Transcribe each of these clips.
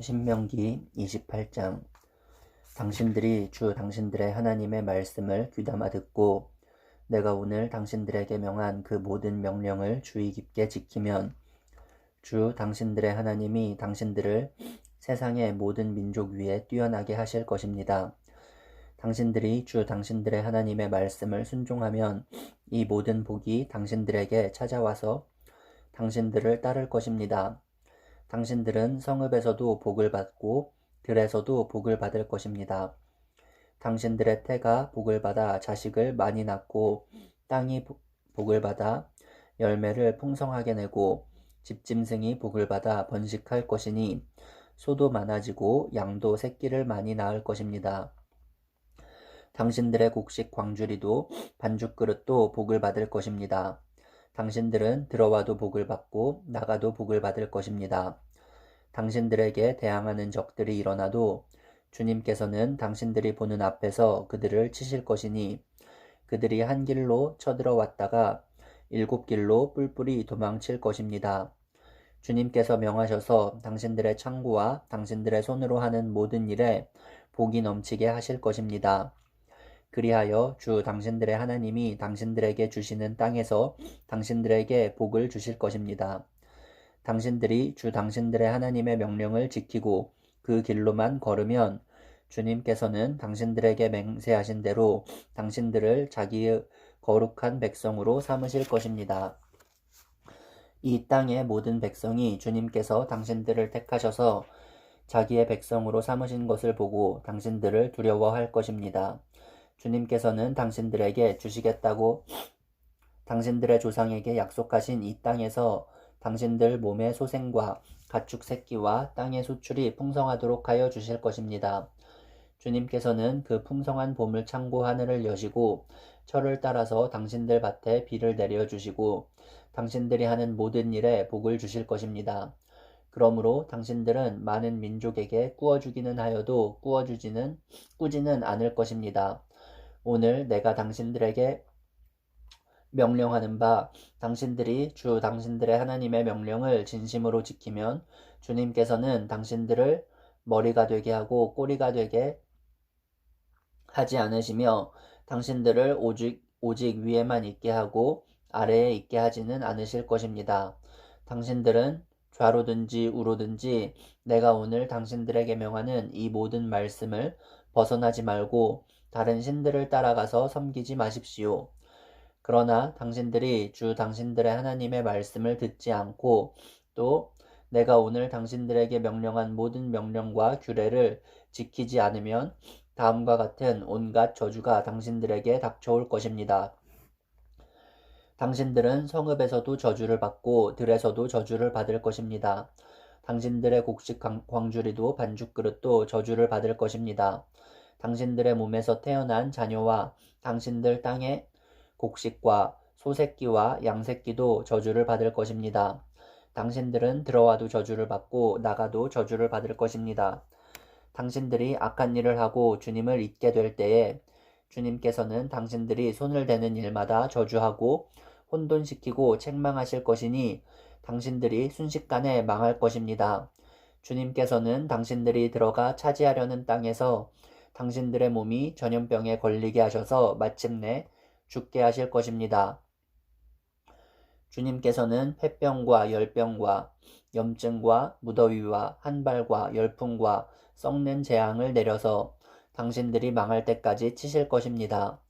신명기 28장. 당신들이 주 당신들의 하나님의 말씀을 귀담아 듣고 내가 오늘 당신들에게 명한 그 모든 명령을 주의 깊게 지키면 주 당신들의 하나님이 당신들을 세상의 모든 민족 위에 뛰어나게 하실 것입니다. 당신들이 주 당신들의 하나님의 말씀을 순종하면 이 모든 복이 당신들에게 찾아와서 당신들을 따를 것입니다. 당신들은 성읍에서도 복을 받고 들에서도 복을 받을 것입니다. 당신들의 태가 복을 받아 자식을 많이 낳고 땅이 복을 받아 열매를 풍성하게 내고 집짐승이 복을 받아 번식할 것이니 소도 많아지고 양도 새끼를 많이 낳을 것입니다. 당신들의 곡식 광주리도 반죽그릇도 복을 받을 것입니다. 당신들은 들어와도 복을 받고 나가도 복을 받을 것입니다. 당신들에게 대항하는 적들이 일어나도 주님께서는 당신들이 보는 앞에서 그들을 치실 것이니 그들이 한 길로 쳐들어왔다가 7길로 뿔뿔이 도망칠 것입니다. 주님께서 명하셔서 당신들의 창고와 당신들의 손으로 하는 모든 일에 복이 넘치게 하실 것입니다. 그리하여 주 당신들의 하나님이 당신들에게 주시는 땅에서 당신들에게 복을 주실 것입니다. 당신들이 주 당신들의 하나님의 명령을 지키고 그 길로만 걸으면 주님께서는 당신들에게 맹세하신 대로 당신들을 자기의 거룩한 백성으로 삼으실 것입니다. 이 땅의 모든 백성이 주님께서 당신들을 택하셔서 자기의 백성으로 삼으신 것을 보고 당신들을 두려워할 것입니다. 주님께서는 당신들에게 주시겠다고 당신들의 조상에게 약속하신 이 땅에서 당신들 몸의 소생과 가축 새끼와 땅의 소출이 풍성하도록 하여 주실 것입니다. 주님께서는 그 풍성한 보물 창고 하늘을 여시고 철을 따라서 당신들 밭에 비를 내려주시고 당신들이 하는 모든 일에 복을 주실 것입니다. 그러므로 당신들은 많은 민족에게 꾸어주기는 하여도 꾸지는 않을 것입니다. 오늘 내가 당신들에게 명령하는 바 당신들이 주 당신들의 하나님의 명령을 진심으로 지키면 주님께서는 당신들을 머리가 되게 하고 꼬리가 되게 하지 않으시며 당신들을 오직 위에만 있게 하고 아래에 있게 하지는 않으실 것입니다. 당신들은 좌로든지 우로든지 내가 오늘 당신들에게 명하는 이 모든 말씀을 벗어나지 말고 다른 신들을 따라가서 섬기지 마십시오. 그러나 당신들이 주 당신들의 하나님의 말씀을 듣지 않고 또 내가 오늘 당신들에게 명령한 모든 명령과 규례를 지키지 않으면 다음과 같은 온갖 저주가 당신들에게 닥쳐올 것입니다. 당신들은 성읍에서도 저주를 받고 들에서도 저주를 받을 것입니다. 당신들의 곡식 광주리도 반죽그릇도 저주를 받을 것입니다. 당신들의 몸에서 태어난 자녀와 당신들 땅의 곡식과 소새끼와 양새끼도 저주를 받을 것입니다. 당신들은 들어와도 저주를 받고 나가도 저주를 받을 것입니다. 당신들이 악한 일을 하고 주님을 잊게 될 때에 주님께서는 당신들이 손을 대는 일마다 저주하고 혼돈시키고 책망하실 것이니 당신들이 순식간에 망할 것입니다. 주님께서는 당신들이 들어가 차지하려는 땅에서 당신들의 몸이 전염병에 걸리게 하셔서 마침내 죽게 하실 것입니다. 주님께서는 폐병과 열병과 염증과 무더위와 한발과 열풍과 썩는 재앙을 내려서 당신들이 망할 때까지 치실 것입니다.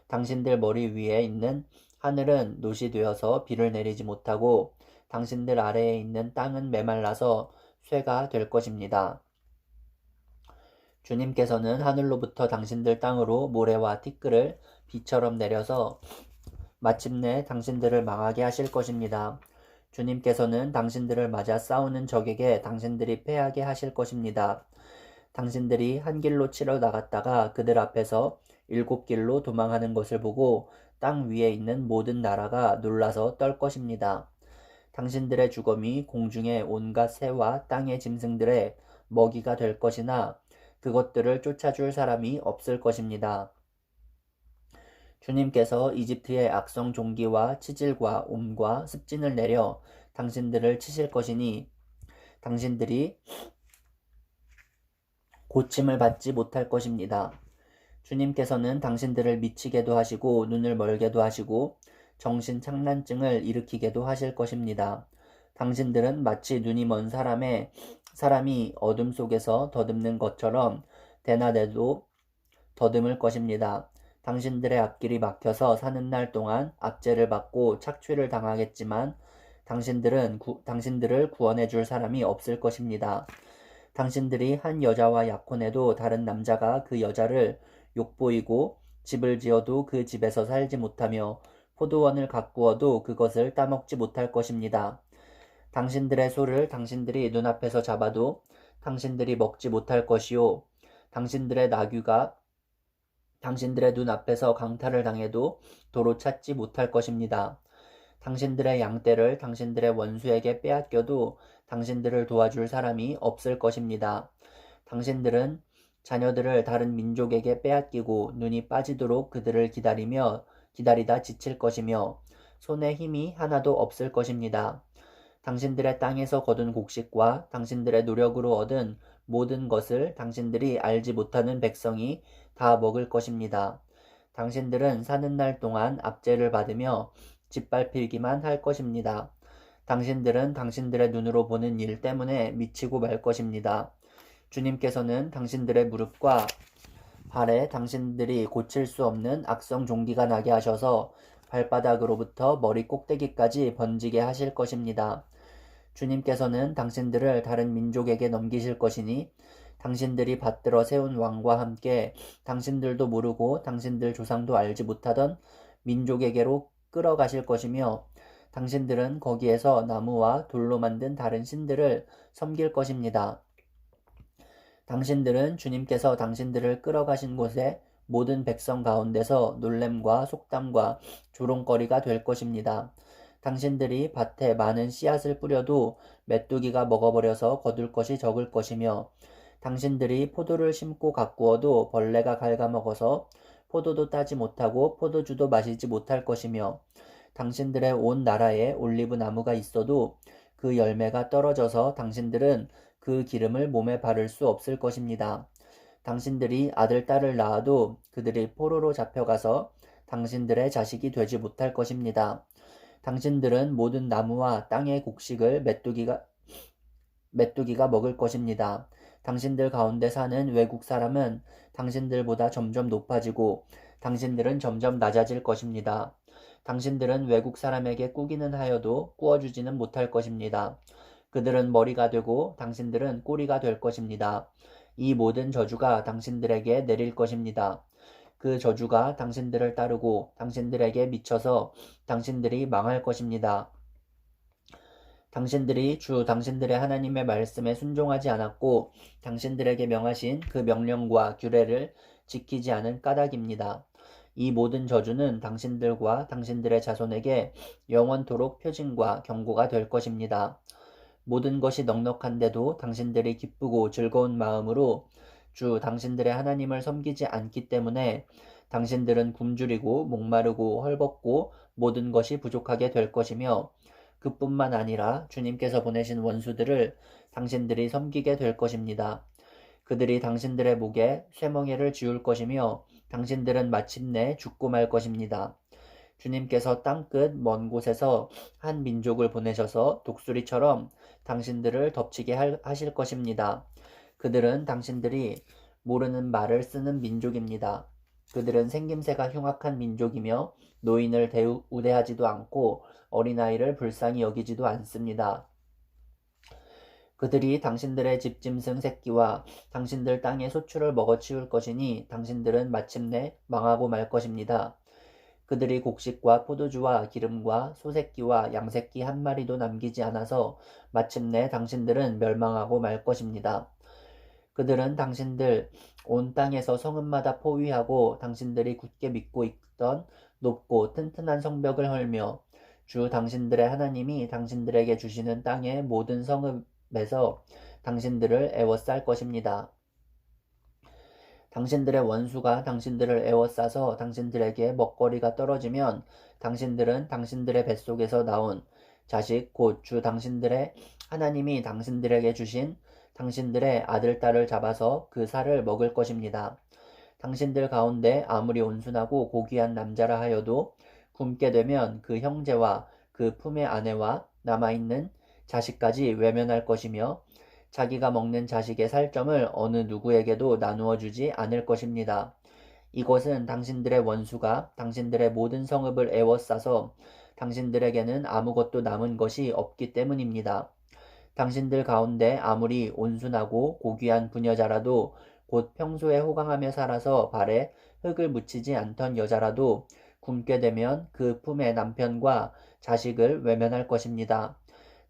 당신들 머리 위에 있는 하늘은 노시 되어서 비를 내리지 못하고 당신들 아래에 있는 땅은 메말라서 쇠가 될 것입니다. 주님께서는 하늘로부터 당신들 땅으로 모래와 티끌을 비처럼 내려서 마침내 당신들을 망하게 하실 것입니다. 주님께서는 당신들을 맞아 싸우는 적에게 당신들이 패하게 하실 것입니다. 당신들이 한 길로 치러 나갔다가 그들 앞에서 7길로 도망하는 것을 보고 땅 위에 있는 모든 나라가 놀라서 떨 것입니다. 당신들의 주검이 공중의 온갖 새와 땅의 짐승들의 먹이가 될 것이나 그것들을 쫓아줄 사람이 없을 것입니다. 주님께서 이집트의 악성 종기와 치질과 옴과 습진을 내려 당신들을 치실 것이니 당신들이 고침을 받지 못할 것입니다. 주님께서는 당신들을 미치게도 하시고 눈을 멀게도 하시고 정신착란증을 일으키게도 하실 것입니다. 당신들은 마치 눈이 먼 사람이 어둠 속에서 더듬는 것처럼 대낮에도 더듬을 것입니다. 당신들의 앞길이 막혀서 사는 날 동안 압제를 받고 착취를 당하겠지만 당신들을 구원해 줄 사람이 없을 것입니다. 당신들이 한 여자와 약혼해도 다른 남자가 그 여자를 욕보이고 집을 지어도 그 집에서 살지 못하며 포도원을 가꾸어도 그것을 따먹지 못할 것입니다. 당신들의 소를 당신들이 눈앞에서 잡아도 당신들이 먹지 못할 것이요. 당신들의 나귀가 당신들의 눈앞에서 강탈을 당해도 도로 찾지 못할 것입니다. 당신들의 양떼를 당신들의 원수에게 빼앗겨도 당신들을 도와줄 사람이 없을 것입니다. 당신들은 자녀들을 다른 민족에게 빼앗기고 눈이 빠지도록 그들을 기다리다 지칠 것이며 손에 힘이 하나도 없을 것입니다. 당신들의 땅에서 거둔 곡식과 당신들의 노력으로 얻은 모든 것을 당신들이 알지 못하는 백성이 다 먹을 것입니다. 당신들은 사는 날 동안 압제를 받으며 짓밟히기만 할 것입니다. 당신들은 당신들의 눈으로 보는 일 때문에 미치고 말 것입니다. 주님께서는 당신들의 무릎과 발에 당신들이 고칠 수 없는 악성 종기가 나게 하셔서 발바닥으로부터 머리 꼭대기까지 번지게 하실 것입니다. 주님께서는 당신들을 다른 민족에게 넘기실 것이니 당신들이 받들어 세운 왕과 함께 당신들도 모르고 당신들 조상도 알지 못하던 민족에게로 끌어가실 것이며 당신들은 거기에서 나무와 돌로 만든 다른 신들을 섬길 것입니다. 당신들은 주님께서 당신들을 끌어가신 곳에 모든 백성 가운데서 놀램과 속담과 조롱거리가 될 것입니다. 당신들이 밭에 많은 씨앗을 뿌려도 메뚜기가 먹어버려서 거둘 것이 적을 것이며 당신들이 포도를 심고 가꾸어도 벌레가 갉아먹어서 포도도 따지 못하고 포도주도 마시지 못할 것이며 당신들의 온 나라에 올리브 나무가 있어도 그 열매가 떨어져서 당신들은 그 기름을 몸에 바를 수 없을 것입니다. 당신들이 아들, 딸을 낳아도 그들이 포로로 잡혀가서 당신들의 자식이 되지 못할 것입니다. 당신들은 모든 나무와 땅의 곡식을 메뚜기가 먹을 것입니다. 당신들 가운데 사는 외국 사람은 당신들보다 점점 높아지고 당신들은 점점 낮아질 것입니다. 당신들은 외국 사람에게 꾸기는 하여도 꾸어주지는 못할 것입니다. 그들은 머리가 되고 당신들은 꼬리가 될 것입니다. 이 모든 저주가 당신들에게 내릴 것입니다. 그 저주가 당신들을 따르고 당신들에게 미쳐서 당신들이 망할 것입니다. 당신들이 당신들의 하나님의 말씀에 순종하지 않았고 당신들에게 명하신 그 명령과 규례를 지키지 않은 까닭입니다. 이 모든 저주는 당신들과 당신들의 자손에게 영원토록 표징과 경고가 될 것입니다. 모든 것이 넉넉한데도 당신들이 기쁘고 즐거운 마음으로 당신들의 하나님을 섬기지 않기 때문에 당신들은 굶주리고 목마르고 헐벗고 모든 것이 부족하게 될 것이며 그뿐만 아니라 주님께서 보내신 원수들을 당신들이 섬기게 될 것입니다. 그들이 당신들의 목에 쇠멍에를 지울 것이며 당신들은 마침내 죽고 말 것입니다. 주님께서 땅끝 먼 곳에서 한 민족을 보내셔서 독수리처럼 당신들을 덮치게 하실 것입니다. 그들은 당신들이 모르는 말을 쓰는 민족입니다. 그들은 생김새가 흉악한 민족이며 노인을 우대하지도 않고 어린아이를 불쌍히 여기지도 않습니다. 그들이 당신들의 집짐승 새끼와 당신들 땅의 소출을 먹어치울 것이니 당신들은 마침내 망하고 말 것입니다. 그들이 곡식과 포도주와 기름과 소새끼와 양새끼 한 마리도 남기지 않아서 마침내 당신들은 멸망하고 말 것입니다. 그들은 당신들 온 땅에서 성읍마다 포위하고 당신들이 굳게 믿고 있던 높고 튼튼한 성벽을 헐며 당신들의 하나님이 당신들에게 주시는 땅의 모든 성읍에서 당신들을 애워쌀 것입니다. 당신들의 원수가 당신들을 애워싸서 당신들에게 먹거리가 떨어지면 당신들은 당신들의 뱃속에서 나온 자식 곧 당신들의 하나님이 당신들에게 주신 당신들의 아들, 딸을 잡아서 그 살을 먹을 것입니다. 당신들 가운데 아무리 온순하고 고귀한 남자라 하여도 굶게 되면 그 형제와 그 품의 아내와 남아있는 자식까지 외면할 것이며 자기가 먹는 자식의 살점을 어느 누구에게도 나누어 주지 않을 것입니다. 이것은 당신들의 원수가 당신들의 모든 성읍을 에워싸서 당신들에게는 아무것도 남은 것이 없기 때문입니다. 당신들 가운데 아무리 온순하고 고귀한 부녀자라도 곧 평소에 호강하며 살아서 발에 흙을 묻히지 않던 여자라도 굶게 되면 그 품의 남편과 자식을 외면할 것입니다.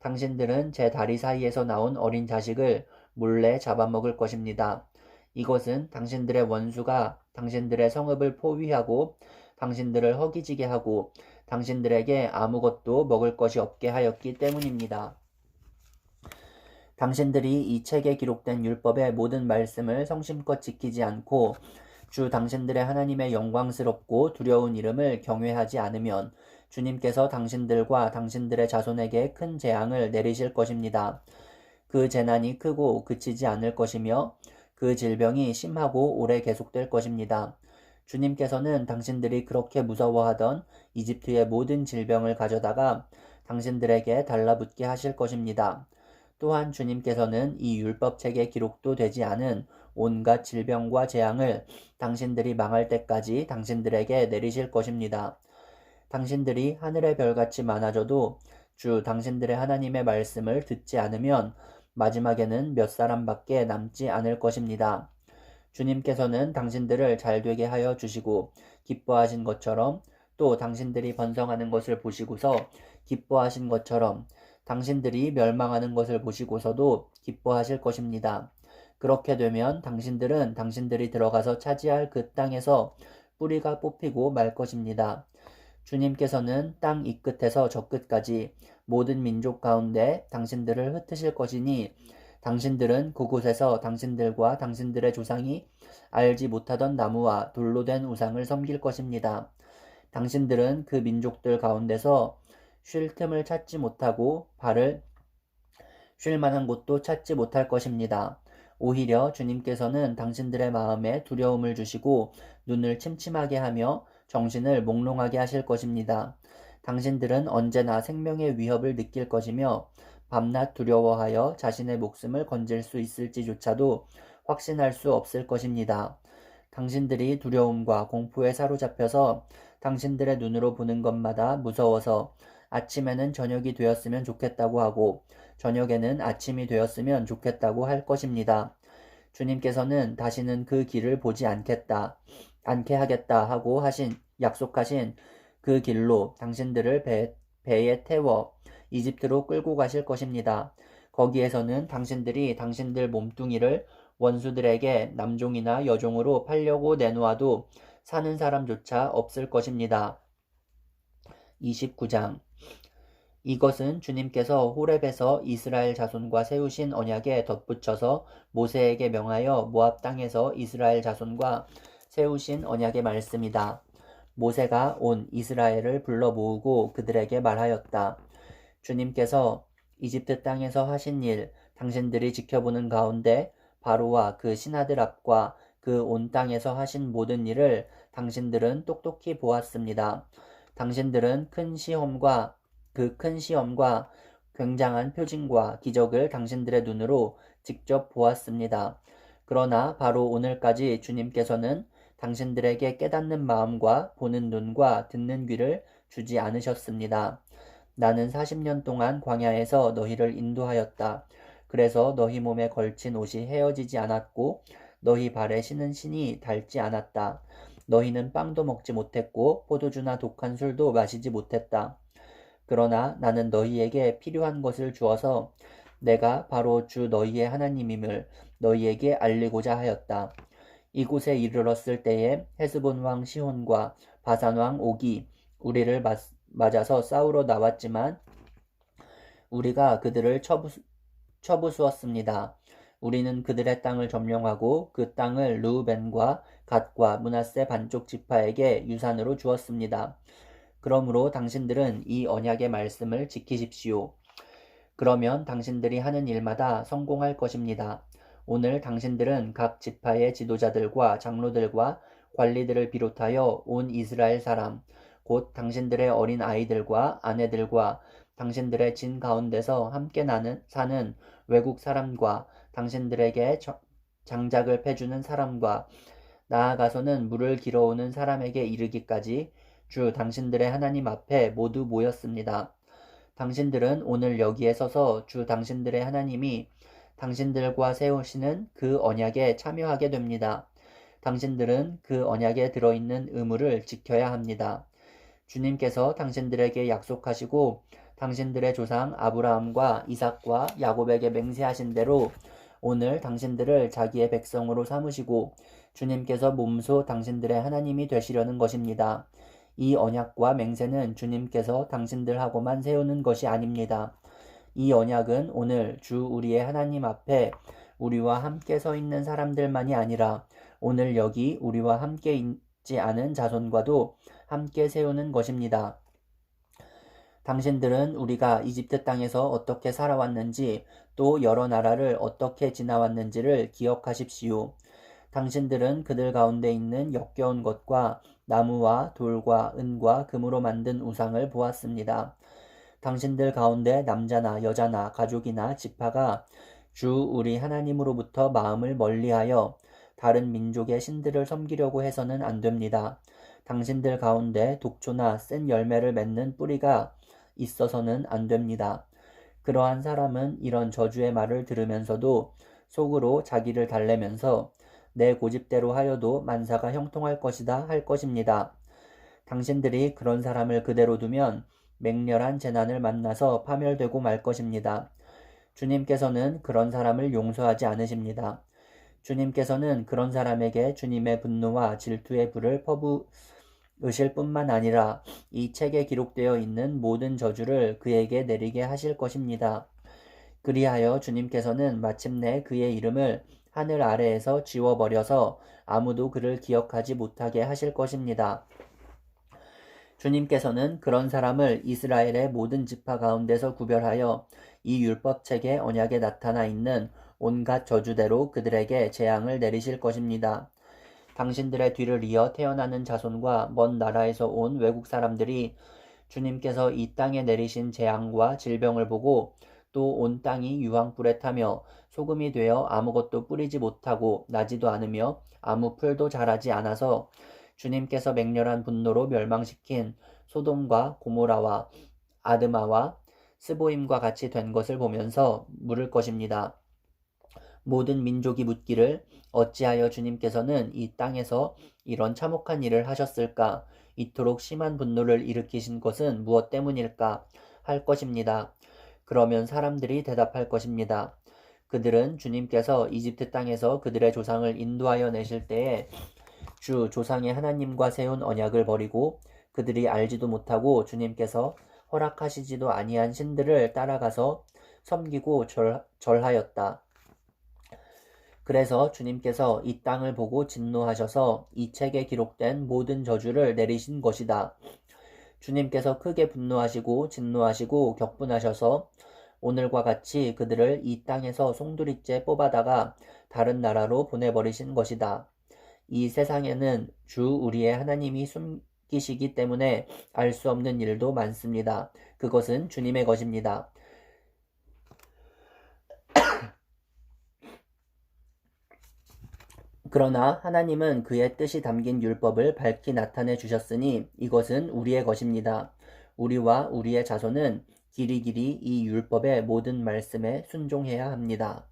당신들은 제 다리 사이에서 나온 어린 자식을 몰래 잡아먹을 것입니다. 이것은 당신들의 원수가 당신들의 성읍을 포위하고 당신들을 허기지게 하고 당신들에게 아무것도 먹을 것이 없게 하였기 때문입니다. 당신들이 이 책에 기록된 율법의 모든 말씀을 성심껏 지키지 않고 주 당신들의 하나님의 영광스럽고 두려운 이름을 경외하지 않으면 주님께서 당신들과 당신들의 자손에게 큰 재앙을 내리실 것입니다. 그 재난이 크고 그치지 않을 것이며 그 질병이 심하고 오래 계속될 것입니다. 주님께서는 당신들이 그렇게 무서워하던 이집트의 모든 질병을 가져다가 당신들에게 달라붙게 하실 것입니다. 또한 주님께서는 이 율법책에 기록도 되지 않은 온갖 질병과 재앙을 당신들이 망할 때까지 당신들에게 내리실 것입니다. 당신들이 하늘의 별같이 많아져도 주 당신들의 하나님의 말씀을 듣지 않으면 마지막에는 몇 사람밖에 남지 않을 것입니다. 주님께서는 당신들을 잘되게 하여 주시고 기뻐하신 것처럼 또 당신들이 번성하는 것을 보시고서 기뻐하신 것처럼 당신들이 멸망하는 것을 보시고서도 기뻐하실 것입니다. 그렇게 되면 당신들은 당신들이 들어가서 차지할 그 땅에서 뿌리가 뽑히고 말 것입니다. 주님께서는 땅 이 끝에서 저 끝까지 모든 민족 가운데 당신들을 흩으실 것이니 당신들은 그곳에서 당신들과 당신들의 조상이 알지 못하던 나무와 돌로 된 우상을 섬길 것입니다. 당신들은 그 민족들 가운데서 쉴 틈을 찾지 못하고 발을 쉴 만한 곳도 찾지 못할 것입니다. 오히려 주님께서는 당신들의 마음에 두려움을 주시고 눈을 침침하게 하며 정신을 몽롱하게 하실 것입니다. 당신들은 언제나 생명의 위협을 느낄 것이며 밤낮 두려워하여 자신의 목숨을 건질 수 있을지조차도 확신할 수 없을 것입니다. 당신들이 두려움과 공포에 사로잡혀서 당신들의 눈으로 보는 것마다 무서워서 아침에는 저녁이 되었으면 좋겠다고 하고 저녁에는 아침이 되었으면 좋겠다고 할 것입니다. 주님께서는 다시는 그 길을 보지 않게 하겠다 하고 약속하신 그 길로 당신들을 배에 태워 이집트로 끌고 가실 것입니다. 거기에서는 당신들이 당신들 몸뚱이를 원수들에게 남종이나 여종으로 팔려고 내놓아도 사는 사람조차 없을 것입니다. 29장 이것은 주님께서 호렙에서 이스라엘 자손과 세우신 언약에 덧붙여서 모세에게 명하여 모압 땅에서 이스라엘 자손과 세우신 언약의 말씀이다. 모세가 온 이스라엘을 불러 모으고 그들에게 말하였다. 주님께서 이집트 땅에서 하신 일 당신들이 지켜보는 가운데 바로와 그 신하들 앞과 그 온 땅에서 하신 모든 일을 당신들은 똑똑히 보았습니다. 당신들은 그 큰 시험과 굉장한 표징과 기적을 당신들의 눈으로 직접 보았습니다. 그러나 바로 오늘까지 주님께서는 당신들에게 깨닫는 마음과 보는 눈과 듣는 귀를 주지 않으셨습니다. 나는 40년 동안 광야에서 너희를 인도하였다. 그래서 너희 몸에 걸친 옷이 헤어지지 않았고 너희 발에 신은 신이 닳지 않았다. 너희는 빵도 먹지 못했고 포도주나 독한 술도 마시지 못했다. 그러나 나는 너희에게 필요한 것을 주어서 내가 바로 주 너희의 하나님임을 너희에게 알리고자 하였다. 이곳에 이르렀을 때에 헤스본 왕 시혼과 바산 왕 옥이 우리를 맞아서 싸우러 나왔지만 우리가 그들을 쳐부수었습니다. 우리는 그들의 땅을 점령하고 그 땅을 르우벤과 갓과 므낫세 반쪽 지파에게 유산으로 주었습니다. 그러므로 당신들은 이 언약의 말씀을 지키십시오. 그러면 당신들이 하는 일마다 성공할 것입니다. 오늘 당신들은 각 지파의 지도자들과 장로들과 관리들을 비롯하여 온 이스라엘 사람, 곧 당신들의 어린 아이들과 아내들과 당신들의 진 가운데서 함께 사는 외국 사람과 당신들에게 장작을 패주는 사람과 나아가서는 물을 길어오는 사람에게 이르기까지 주 당신들의 하나님 앞에 모두 모였습니다. 당신들은 오늘 여기에 서서 주 당신들의 하나님이 당신들과 세우시는 그 언약에 참여하게 됩니다. 당신들은 그 언약에 들어있는 의무를 지켜야 합니다. 주님께서 당신들에게 약속하시고 당신들의 조상 아브라함과 이삭과 야곱에게 맹세하신 대로 오늘 당신들을 자기의 백성으로 삼으시고 주님께서 몸소 당신들의 하나님이 되시려는 것입니다. 이 언약과 맹세는 주님께서 당신들하고만 세우는 것이 아닙니다. 이 언약은 오늘 주 우리의 하나님 앞에 우리와 함께 서 있는 사람들만이 아니라 오늘 여기 우리와 함께 있지 않은 자손과도 함께 세우는 것입니다. 당신들은 우리가 이집트 땅에서 어떻게 살아왔는지 또 여러 나라를 어떻게 지나왔는지를 기억하십시오. 당신들은 그들 가운데 있는 역겨운 것과 나무와 돌과 은과 금으로 만든 우상을 보았습니다. 당신들 가운데 남자나 여자나 가족이나 지파가 주 우리 하나님으로부터 마음을 멀리하여 다른 민족의 신들을 섬기려고 해서는 안 됩니다. 당신들 가운데 독초나 센 열매를 맺는 뿌리가 있어서는 안 됩니다. 그러한 사람은 이런 저주의 말을 들으면서도 속으로 자기를 달래면서 내 고집대로 하여도 만사가 형통할 것이다 할 것입니다. 당신들이 그런 사람을 그대로 두면 맹렬한 재난을 만나서 파멸되고 말 것입니다. 주님께서는 그런 사람을 용서하지 않으십니다. 주님께서는 그런 사람에게 주님의 분노와 질투의 불을 퍼부으실 뿐만 아니라 이 책에 기록되어 있는 모든 저주를 그에게 내리게 하실 것입니다. 그리하여 주님께서는 마침내 그의 이름을 하늘 아래에서 지워버려서 아무도 그를 기억하지 못하게 하실 것입니다. 주님께서는 그런 사람을 이스라엘의 모든 지파 가운데서 구별하여 이 율법책의 언약에 나타나 있는 온갖 저주대로 그들에게 재앙을 내리실 것입니다. 당신들의 뒤를 이어 태어나는 자손과 먼 나라에서 온 외국 사람들이 주님께서 이 땅에 내리신 재앙과 질병을 보고 또 온 땅이 유황불에 타며 소금이 되어 아무것도 뿌리지 못하고 나지도 않으며 아무 풀도 자라지 않아서 주님께서 맹렬한 분노로 멸망시킨 소돔과 고모라와 아드마와 스보임과 같이 된 것을 보면서 물을 것입니다. 모든 민족이 묻기를 어찌하여 주님께서는 이 땅에서 이런 참혹한 일을 하셨을까? 이토록 심한 분노를 일으키신 것은 무엇 때문일까? 할 것입니다. 그러면 사람들이 대답할 것입니다. 그들은 주님께서 이집트 땅에서 그들의 조상을 인도하여 내실 때에 주 조상의 하나님과 세운 언약을 버리고 그들이 알지도 못하고 주님께서 허락하시지도 아니한 신들을 따라가서 섬기고 절하였다. 그래서 주님께서 이 땅을 보고 진노하셔서 이 책에 기록된 모든 저주를 내리신 것이다. 주님께서 크게 분노하시고 진노하시고 격분하셔서 오늘과 같이 그들을 이 땅에서 송두리째 뽑아다가 다른 나라로 보내버리신 것이다. 이 세상에는 주 우리의 하나님이 숨기시기 때문에 알 수 없는 일도 많습니다. 그것은 주님의 것입니다. 그러나 하나님은 그의 뜻이 담긴 율법을 밝히 나타내 주셨으니 이것은 우리의 것입니다. 우리와 우리의 자손은 길이길이 이 율법의 모든 말씀에 순종해야 합니다.